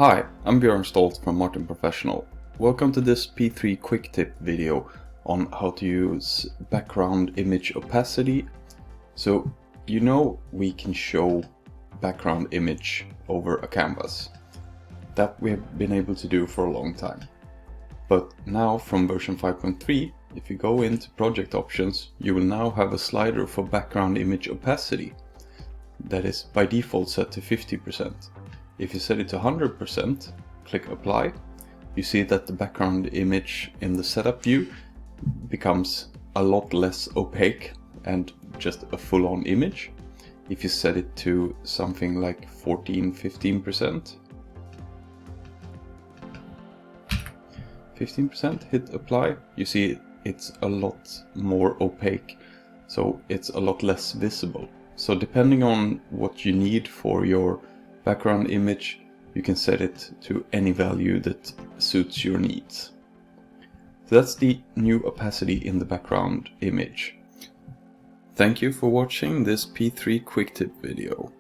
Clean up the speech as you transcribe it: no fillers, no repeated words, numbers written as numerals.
Hi, I'm Björn Stolt from Martin Professional. Welcome to this P3 quick tip video on how to use background image opacity. So we can show background image over a canvas. That we have been able to do for a long time. But now from version 5.3, if you go into project options, you will now have a slider for background image opacity that is by default set to 50%. If you set it to 100%, click apply, you see that the background image in the setup view becomes a lot less opaque and just a full-on image. If you set it to something like 15%, hit apply, you see it's a lot more opaque, so it's a lot less visible. So depending on what you need for your background image, you can set it to any value that suits your needs. So that's the new opacity in the background image. Thank you for watching this P3 quick tip video.